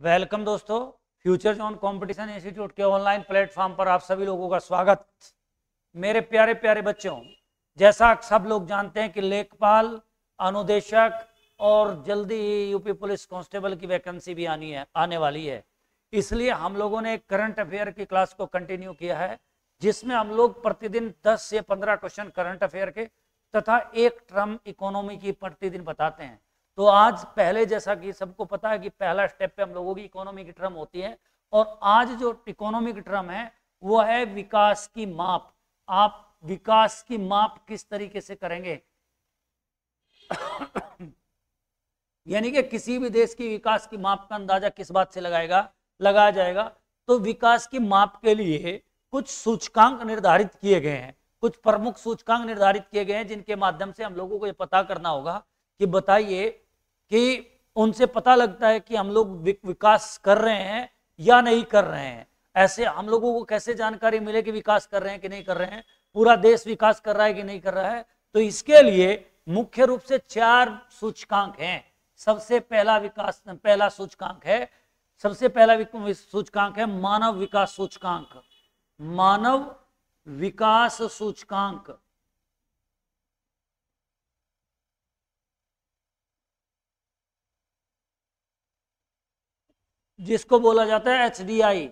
Welcome दोस्तों, future zone competition institute के online platform पर आप सभी लोगों का स्वागत। मेरे प्यारे प्यारे बच्चों, जैसा सब लोग जानते हैं कि लेखपाल, अनुदेशक और जल्दी ही यूपी पुलिस कांस्टेबल की वैकेंसी भी आने वाली है। इसलिए हम लोगों ने एक करंट अफेयर की क्लास को कंटिन्यू किया है, जिसमें हम लोग प्रतिदिन 10 से 15 क्वेश्चन करंट अफेयर के तथा एक टर्म इकोनॉमी की प्रतिदिन बताते हैं। तो आज पहले जैसा कि सबको पता है कि पहला स्टेप पे हम लोगों की इकोनॉमी की टर्म होती है, और आज जो इकोनॉमी की टर्म है वो है विकास की माप। आप विकास की माप किस तरीके से करेंगे यानी कि किसी भी देश की विकास की माप का अंदाजा किस बात से लगाया जाएगा। तो विकास की माप के लिए कुछ सूचकांक निर्धारित किए गए हैं, कुछ प्रमुख सूचकांक निर्धारित किए गए हैं, जिनके माध्यम से हम लोगों को ये पता करना होगा कि बताइए कि उनसे पता लगता है कि हम लोग विकास कर रहे हैं या नहीं कर रहे हैं। ऐसे हम लोगों को कैसे जानकारी मिले कि विकास कर रहे हैं कि नहीं कर रहे हैं, पूरा देश विकास कर रहा है कि नहीं कर रहा है। तो इसके लिए मुख्य रूप से 4 सूचकांक हैं। सबसे पहला सूचकांक है मानव विकास सूचकांक। मानव विकास सूचकांक जिसको बोला जाता है HDI,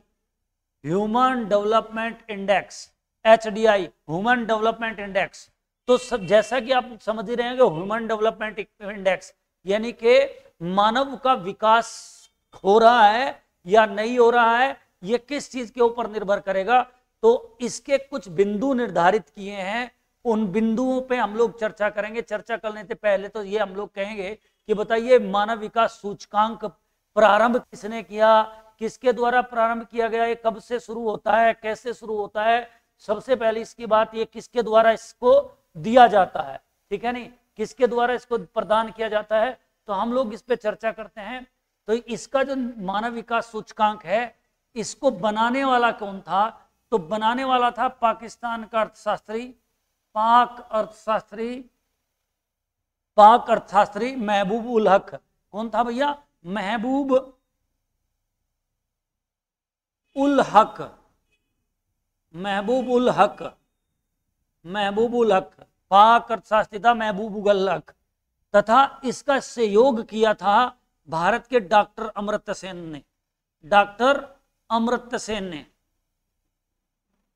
human development index. HDI human development index. तो सब जैसा कि आप समझ ही रहे हैं कि ह्यूमन डेवलपमेंट इंडेक्स यानी कि मानव का विकास हो रहा है या नहीं हो रहा है, ये किस चीज के ऊपर निर्भर करेगा। तो इसके कुछ बिंदु निर्धारित किए हैं, उन बिंदुओं पे हम लोग चर्चा करेंगे। चर्चा करने से पहले तो ये हम लोग कहेंगे कि बताइए मानव विकास सूचकांक प्रारंभ किसने किया, किसके द्वारा प्रारंभ किया गया, ये कब से शुरू होता है, कैसे शुरू होता है। सबसे पहले इसकी बात, ये किसके द्वारा इसको दिया जाता है, ठीक है नहीं, किसके द्वारा इसको प्रदान किया जाता है। तो हम लोग इस पे चर्चा करते हैं। तो इसका जो मानव विकास सूचकांक है, इसको बनाने वाला कौन था? तो बनाने वाला था पाकिस्तान का अर्थशास्त्री, पाक अर्थशास्त्री महबूब उल हक। कौन था भैया? महबूब उल हक। पाक अर्थशास्त्री था महबूब उल हक। तथा इसका सहयोग किया था भारत के डॉक्टर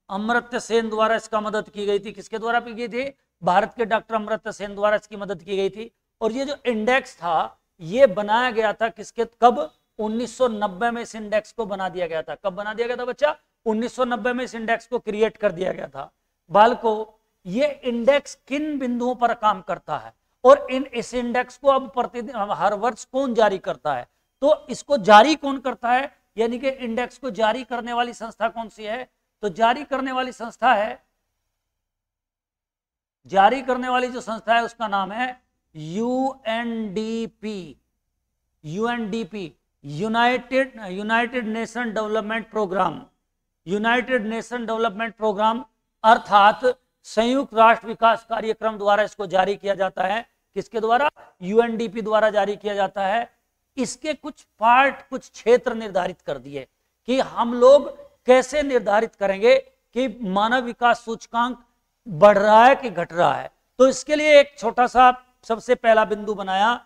अमर्त्य सेन द्वारा इसका मदद की गई थी। किसके द्वारा की गई थी? भारत के डॉक्टर अमर्त्य सेन द्वारा इसकी मदद की गई थी। और ये जो इंडेक्स था ये बनाया गया था कब? 1990 में इस इंडेक्स को बना दिया गया था। कब बना दिया गया था बच्चा? 1990 में इस इंडेक्स को क्रिएट कर दिया गया था। बालको, ये इंडेक्स किन बिंदुओं पर काम करता है और इस इंडेक्स को अब प्रतिदिन हर वर्ष कौन जारी करता है? तो इसको जारी कौन करता है, यानी कि इंडेक्स को जारी करने वाली संस्था कौन सी है? तो जारी करने वाली जो संस्था है उसका नाम है UNDP, united nation development programme, अर्थात संयुक्त राष्ट्र विकास कार्यक्रम द्वारा इसको जारी किया जाता है। किसके द्वारा? UNDP द्वारा जारी किया जाता है। इसके कुछ क्षेत्र निर्धारित कर दिए कि हम लोग कैसे निर्धारित करेंगे कि मानव विकास सूचकांक बढ़ रहा है कि घट रहा है। तो इसके लिए एक छोटा सा सबसे पहला बिंदु बनाया।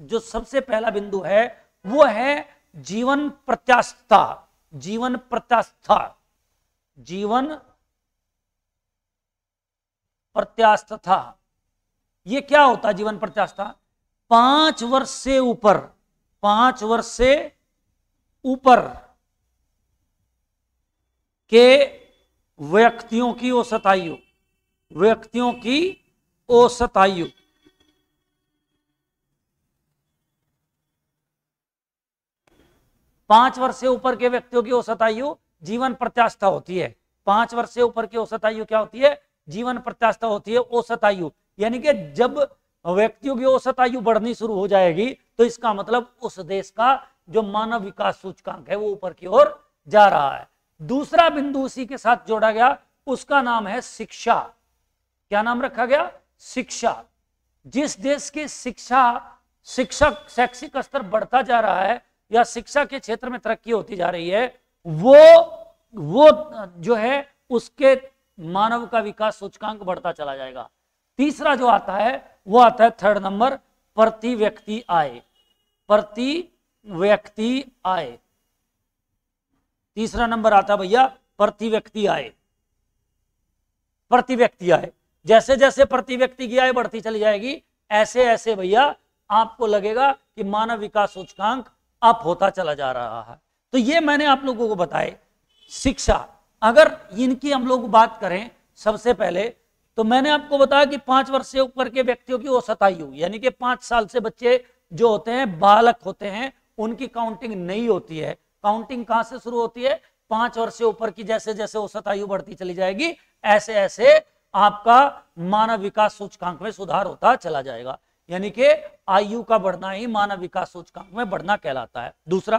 जो सबसे पहला बिंदु है वो है जीवन प्रत्यास्थता। ये क्या होता है जीवन प्रत्यास्थता? 5 वर्ष से ऊपर के व्यक्तियों की औसत आयु, 5 वर्ष से ऊपर के व्यक्तियों की औसत आयु जीवन प्रत्यास्थता होती है। 5 वर्ष से ऊपर की औसत आयु क्या होती है? जीवन प्रत्यास्थता होती है। औसत आयु यानी कि जब व्यक्तियों की औसत आयु बढ़नी शुरू हो जाएगी तो इसका मतलब उस देश का जो मानव विकास सूचकांक है वो ऊपर की ओर जा रहा है। दूसरा बिंदु उसी के साथ जोड़ा गया, उसका नाम है शिक्षा। क्या नाम रखा गया? शिक्षा। जिस देश की शैक्षिक स्तर बढ़ता जा रहा है या शिक्षा के क्षेत्र में तरक्की होती जा रही है, वो जो है उसके मानव का विकास सूचकांक बढ़ता चला जाएगा। तीसरा जो आता है वो आता है थर्ड नंबर, प्रति व्यक्ति आय। प्रति व्यक्ति आय, तीसरा नंबर आता भैया प्रति व्यक्ति आय। प्रति व्यक्ति आय, जैसे जैसे प्रति व्यक्ति की आय बढ़ती चली जाएगी, ऐसे ऐसे भैया आपको लगेगा कि मानव विकास सूचकांक अप होता चला जा रहा है। तो ये मैंने आप लोगों को बताए शिक्षा। अगर इनकी हम लोग बात करें सबसे पहले, तो मैंने आपको बताया कि 5 वर्ष से ऊपर के व्यक्तियों की औसत आयु, यानी कि 5 साल से बच्चे जो होते हैं, बालक होते हैं, उनकी काउंटिंग नहीं होती है। काउंटिंग कहां से शुरू होती है? 5 वर्ष से ऊपर की जैसे जैसे औसत आयु बढ़ती चली जाएगी, ऐसे ऐसे आपका मानव विकास सूचकांक में सुधार होता चला जाएगा। यानी कि आयु का बढ़ना ही मानव विकास सूचकांक में बढ़ना कहलाता है। दूसरा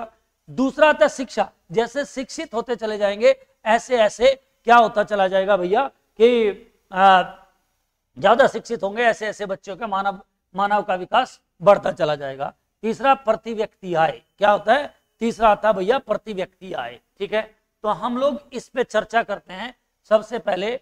आता है शिक्षा। जैसे शिक्षित होते चले जाएंगे, ऐसे ऐसे क्या होता चला जाएगा भैया कि ज्यादा शिक्षित होंगे, ऐसे ऐसे बच्चों के मानव का विकास बढ़ता चला जाएगा। तीसरा प्रति व्यक्ति आय, क्या होता है? तीसरा आता है भैया प्रति व्यक्ति आय। ठीक है, तो हम लोग इस पे चर्चा करते हैं। सबसे पहले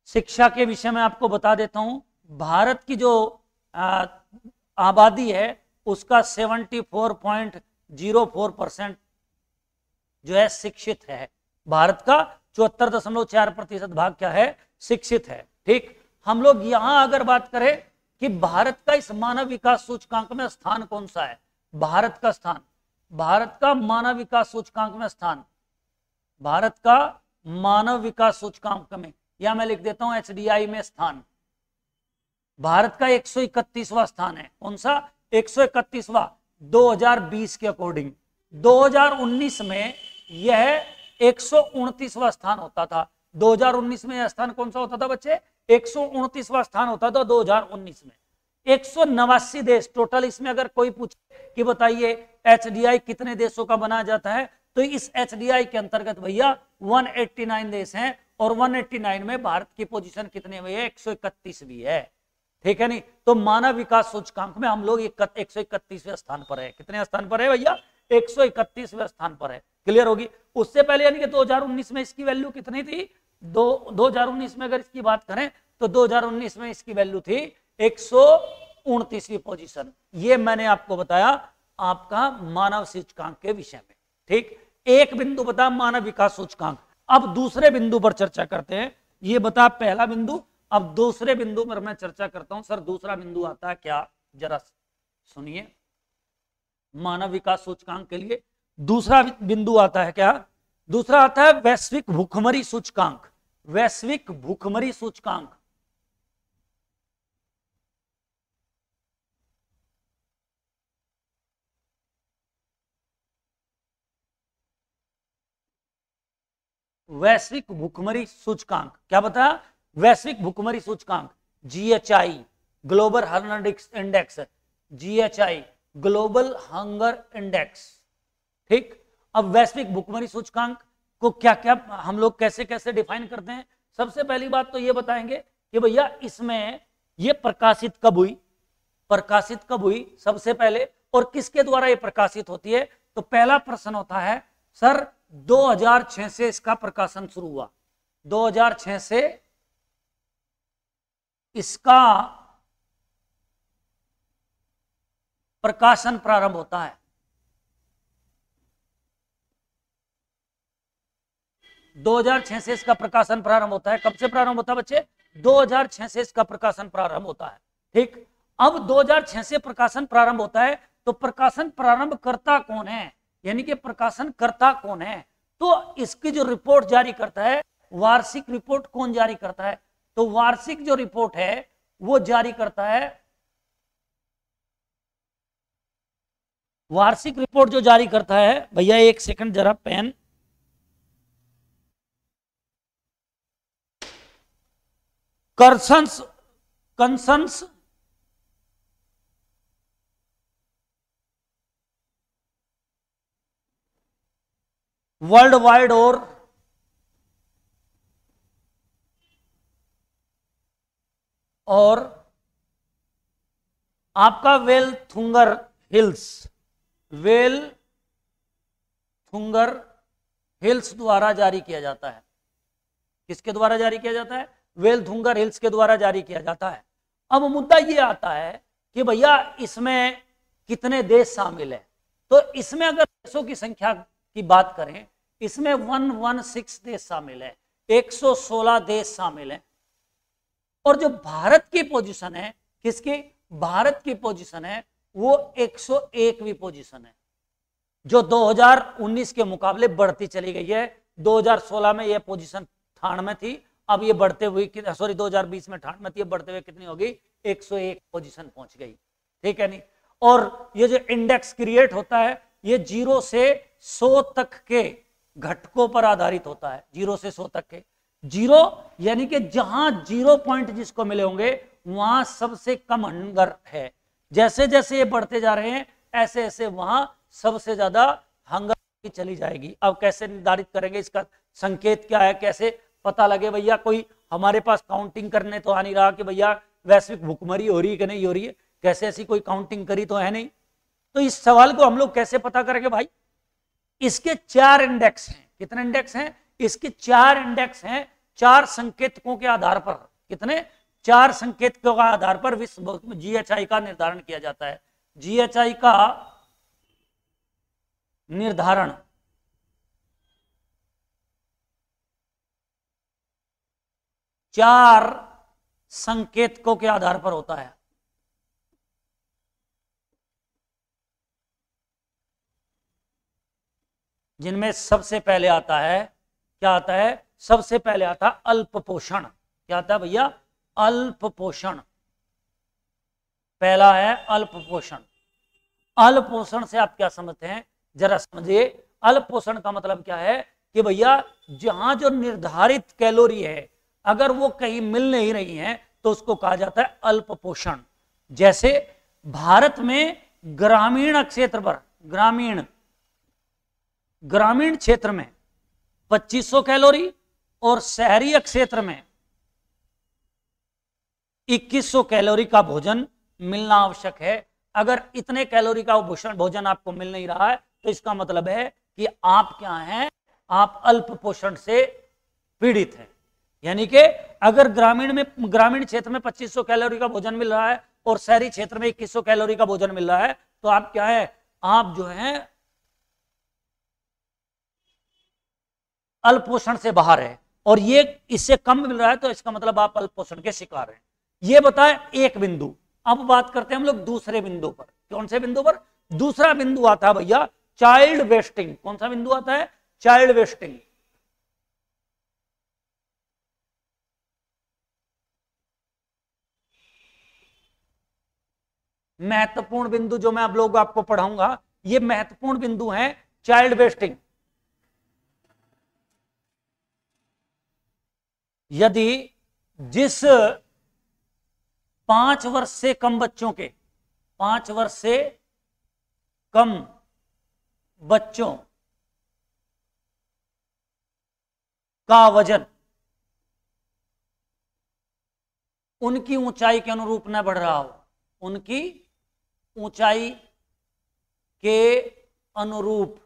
शिक्षा के विषय में आपको बता देता हूं। भारत की जो आबादी है उसका 74.04% जो है शिक्षित है। भारत का 74.4% भाग क्या है? शिक्षित है। ठीक, हम लोग यहां अगर बात करें कि भारत का इस मानव विकास सूचकांक में स्थान कौन सा है, भारत का स्थान, भारत का मानव विकास सूचकांक में स्थान, भारत का मानव विकास सूचकांक में, या मैं लिख देता हूं HDI में स्थान, भारत का 131वां स्थान है। कौन सा? 131वां 2020 के अकॉर्डिंग। 2019 में यह 129वां स्थान होता था। 2019 में यह स्थान कौन सा होता था बच्चे? 129वां स्थान होता था 2019 में। 189 देश टोटल। इसमें अगर कोई पूछे कि बताइए HDI कितने देशों का बनाया जाता है, तो इस HDI के अंतर्गत भैया 189 देश हैं, और 189 में भारत की पोजीशन कितने हुई है? 131वीं है। ठीक है नहीं? तो मानव विकास सूचकांक में हम लोग 131वें स्थान पर है। कितने स्थान पर है भैया? 131वें स्थान पर है। क्लियर होगी? उससे पहले यानी कि 2019 में इसकी वैल्यू कितनी थी? 2019 में अगर इसकी बात करें तो 2019 में इसकी वैल्यू थी 129वीं पोजीशन। ये मैंने आपको बताया आपका मानव सूचकांक के विषय में। ठीक, एक बिंदु बता मानव विकास सूचकांक। अब दूसरे बिंदु पर चर्चा करते हैं। ये बता पहला बिंदु, अब दूसरे बिंदु पर मैं चर्चा करता हूं। सर दूसरा बिंदु आता है क्या? जरा सुनिए, मानव विकास सूचकांक के लिए दूसरा बिंदु आता है क्या? दूसरा आता है वैश्विक भूखमरी सूचकांक। वैश्विक भूखमरी सूचकांक, वैश्विक भूखमरी सूचकांक क्या बताया? वैश्विक भूखमरी सूचकांक GHI, global hunger index, GHI global hunger index. ठीक, अब वैश्विक भूखमरी सूचकांक को क्या क्या हम लोग कैसे कैसे डिफाइन करते हैं? सबसे पहली बात तो ये बताएंगे कि भैया इसमें ये प्रकाशित कब हुई, प्रकाशित कब हुई सबसे पहले, और किसके द्वारा ये प्रकाशित होती है? तो पहला प्रश्न होता है सर 2006 से इसका प्रकाशन शुरू हुआ। 2006 से इसका प्रकाशन प्रारंभ होता है। 2006 से इसका प्रकाशन प्रारंभ होता है। कब से प्रारंभ होता है बच्चे? 2006 से इसका प्रकाशन प्रारंभ होता है। ठीक, अब 2006 से प्रकाशन प्रारंभ होता है, तो प्रकाशन प्रारंभ करता कौन है, यानी कि प्रकाशन करता कौन है? तो इसकी जो रिपोर्ट जारी करता है, वार्षिक रिपोर्ट कौन जारी करता है? तो वार्षिक जो रिपोर्ट है वो जारी करता है, वार्षिक रिपोर्ट जो जारी करता है भैया, एक सेकंड जरा पेन, कंसंस वर्ल्ड वाइड और आपका वेल थुंगर हिल्स, वेल थुंगर हिल्स द्वारा जारी किया जाता है। किसके द्वारा जारी किया जाता है? वेलथुंगर हिल्स के द्वारा जारी किया जाता है। अब मुद्दा ये आता है कि भैया इसमें कितने देश शामिल है। तो इसमें अगर देशों की संख्या की बात करें, इसमें 116 देश शामिल है, 116 देश शामिल है। और जो भारत की पोजीशन है, किसकी? भारत की पोजीशन है वो 101वीं पोजीशन है, जो 2019 के मुकाबले बढ़ती चली गई है। 2016 में यह पोजीशन 98 में थी, अब ये बढ़ते हुए, सॉरी 2020 में 98 में थी, अब बढ़ते हुए कितनी होगी? 101 पोजीशन पहुंच गई। ठीक है नहीं? और ये जो इंडेक्स क्रिएट होता है ये 0 से 100 तक के घटकों पर आधारित होता है। 0 से 100 तक के, 0 यानी कि जहां 0 पॉइंट जिसको मिले होंगे वहां सबसे कम हंगर है। जैसे जैसे ये बढ़ते जा रहे हैं ऐसे ऐसे वहां सबसे ज्यादा हंगर चली जाएगी। अब कैसे निर्धारित करेंगे, इसका संकेत क्या है, कैसे पता लगे भैया? कोई हमारे पास काउंटिंग करने तो आ नहीं रहा कि भैया वैश्विक भुखमरी हो रही है कि नहीं हो रही है, कैसे ऐसी कोई काउंटिंग करी तो है नहीं। तो इस सवाल को हम लोग कैसे पता करेंगे भाई? इसके 4 इंडेक्स हैं। कितने इंडेक्स हैं? इसके 4 इंडेक्स हैं। 4 संकेतकों के आधार पर, कितने? 4 संकेतकों के आधार पर विश्व जीएचआई का निर्धारण किया जाता है। जीएचआई का निर्धारण 4 संकेतकों के आधार पर होता है। जिनमें सबसे पहले आता है, क्या आता है? सबसे पहले आता है अल्प पोषण। क्या आता है भैया? अल्प पोषण। पहला है अल्प पोषण। अल्प पोषण से आप क्या समझते हैं, जरा समझिए। अल्प पोषण का मतलब क्या है कि भैया जहां जो निर्धारित कैलोरी है अगर वो कहीं मिल नहीं रही है तो उसको कहा जाता है अल्प पोषण। जैसे भारत में ग्रामीण क्षेत्र पर, ग्रामीण क्षेत्र में 2500 कैलोरी और शहरी क्षेत्र में 2100 कैलोरी का भोजन मिलना आवश्यक है। अगर इतने कैलोरी का भोजन आपको मिल नहीं रहा है तो इसका मतलब है कि आप क्या हैं? आप अल्प पोषण से पीड़ित हैं। यानी कि अगर ग्रामीण क्षेत्र में 2500 कैलोरी का भोजन मिल रहा है और शहरी क्षेत्र में 2100 कैलोरी का भोजन मिल रहा है तो आप क्या है? आप जो है अल्प पोषण से बाहर है। और ये इससे कम मिल रहा है तो इसका मतलब आप अल्प पोषण के शिकार हैं। ये बताए एक बिंदु। अब बात करते हैं हम लोग दूसरे बिंदु पर। कौन से बिंदु पर? दूसरा बिंदु आता है भैया चाइल्ड वेस्टिंग। कौन सा बिंदु आता है? Child wasting. महत्वपूर्ण बिंदु जो मैं अब लोग आपको पढ़ाऊंगा, ये महत्वपूर्ण बिंदु है चाइल्ड वेस्टिंग। यदि जिस 5 वर्ष से कम बच्चों के, 5 वर्ष से कम बच्चों का वजन उनकी ऊंचाई के अनुरूप न बढ़ रहा हो, उनकी ऊंचाई के अनुरूप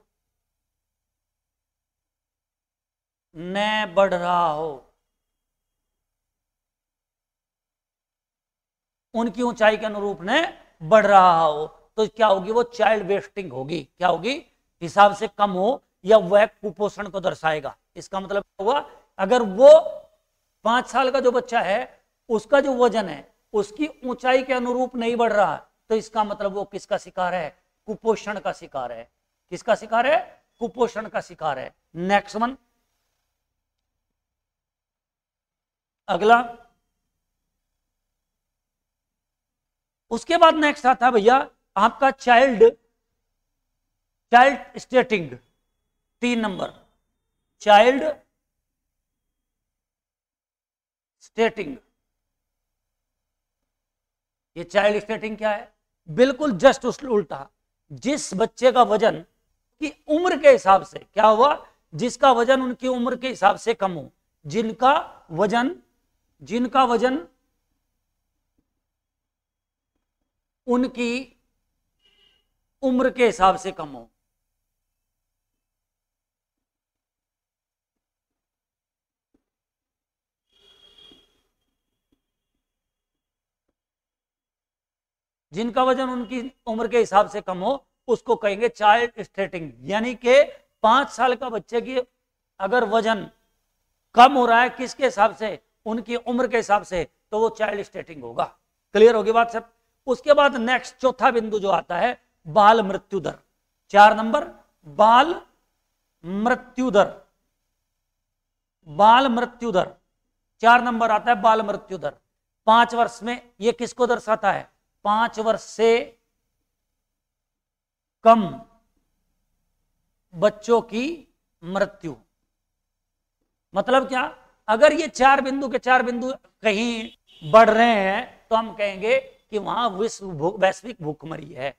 न बढ़ रहा हो, उनकी ऊंचाई के अनुरूप ने बढ़ रहा हो तो क्या होगी? वो चाइल्ड वेस्टिंग होगी। क्या होगी? हिसाब से कम हो या वह कुपोषण को दर्शाएगा। इसका मतलब हुआ अगर वो 5 साल का जो बच्चा है उसका जो वजन है उसकी ऊंचाई के अनुरूप नहीं बढ़ रहा तो इसका मतलब वो किसका शिकार है? कुपोषण का शिकार है। किसका शिकार है? कुपोषण का शिकार है। नेक्स्ट वन, अगला। उसके बाद नेक्स्ट आता है भैया आपका चाइल्ड स्टेटिंग। 3 number, child स्टेटिंग। ये चाइल्ड स्टेटिंग क्या है? बिल्कुल जस्ट उल्टा। जिस बच्चे का वजन की उम्र के हिसाब से क्या हुआ? जिसका वजन उनकी उम्र के हिसाब से कम हो, जिनका वजन उनकी उम्र के हिसाब से कम हो, जिनका वजन उनकी उम्र के हिसाब से कम हो उसको कहेंगे चाइल्ड स्टेटिंग। यानी कि 5 साल का बच्चे की अगर वजन कम हो रहा है किसके हिसाब से, उनकी उम्र के हिसाब से, तो वो चाइल्ड स्टेटिंग होगा। क्लियर होगी बात सब। उसके बाद नेक्स्ट चौथा बिंदु जो आता है बाल मृत्यु दर। 4 नंबर बाल मृत्यु दर। बाल मृत्यु दर 4 नंबर आता है बाल मृत्यु दर। 5 वर्ष में ये किसको दर्शाता है, 5 वर्ष से कम बच्चों की मृत्यु। मतलब क्या, अगर ये 4 बिंदु के 4 बिंदु कहीं बढ़ रहे हैं तो हम कहेंगे कि वहां वैश्विक भूखमरी है।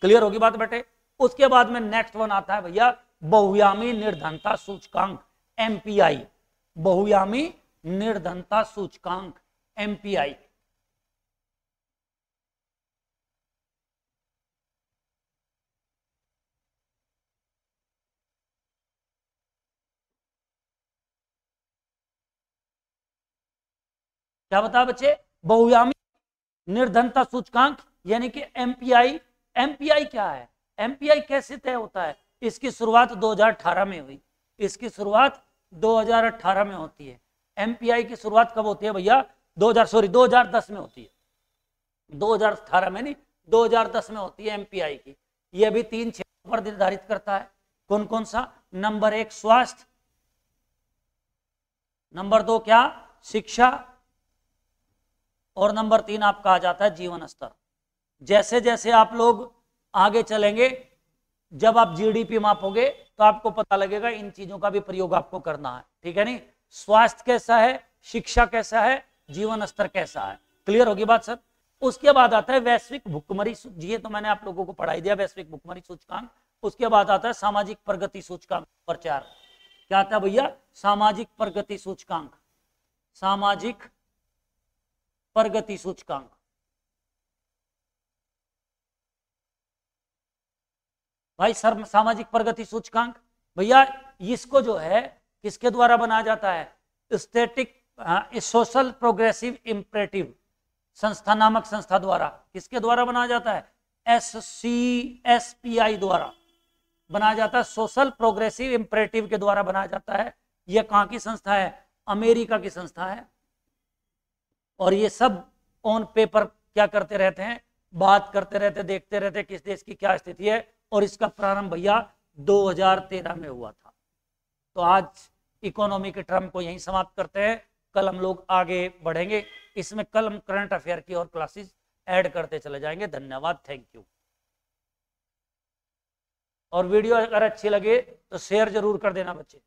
क्लियर होगी बात बेटे। उसके बाद में नेक्स्ट वन आता है भैया बहुयामी निर्धनता सूचकांक एमपीआई। बहुयामी निर्धनता सूचकांक एमपीआई। क्या बता बच्चे, बहुयामी निर्धनता सूचकांक यानी कि एमपीआई। एमपीआई क्या है, एमपीआई कैसे तय होता है, इसकी शुरुआत 2018 में हुई। इसकी शुरुआत 2018 में होती है। एमपीआई की शुरुआत कब होती है भैया, 2010 में होती है। 2018 में नहीं, 2010 में होती है एमपीआई की। यह भी 3 क्षेत्रों पर निर्धारित करता है। कौन कौन सा, नंबर 1 स्वास्थ्य, नंबर 2 क्या शिक्षा, और नंबर 3 आपका आ जाता है जीवन स्तर। जैसे जैसे आप लोग आगे चलेंगे, जब आप जीडीपी मापोगे तो आपको पता लगेगा इन चीजों का भी प्रयोग आपको करना है, ठीक है नहीं। स्वास्थ्य कैसा है, शिक्षा कैसा है, जीवन स्तर कैसा है। क्लियर होगी बात सर। उसके बाद आता है वैश्विक भुखमरी, ये तो मैंने आप लोगों को पढ़ाई दिया, वैश्विक भुखमरी सूचकांक। उसके बाद आता है सामाजिक प्रगति सूचकांक पर 4। क्या आता है भैया, सामाजिक प्रगति सूचकांक। सामाजिक प्रगति सूचकांक। भाई सर सामाजिक प्रगति सूचकांक भैया इसको जो है किसके द्वारा बनाया जाता है, स्टैटिक सोशल प्रोग्रेसिव इंपरेटिव संस्था नामक संस्था द्वारा। किसके द्वारा बनाया जाता है, SCSPI द्वारा बनाया जाता है। सोशल प्रोग्रेसिव इंपरेटिव के द्वारा बनाया जाता है। यह कहां की संस्था है, अमेरिका की संस्था है। और ये सब ऑन पेपर क्या करते रहते हैं, बात करते रहते, देखते रहते किस देश की क्या स्थिति है। और इसका प्रारंभ भैया 2013 में हुआ था। तो आज इकोनॉमी के टर्म को यहीं समाप्त करते हैं। कल हम लोग आगे बढ़ेंगे, इसमें कल हम करंट अफेयर की और क्लासेस ऐड करते चले जाएंगे। धन्यवाद, थैंक यू। और वीडियो अगर अच्छी लगे तो शेयर जरूर कर देना बच्चे।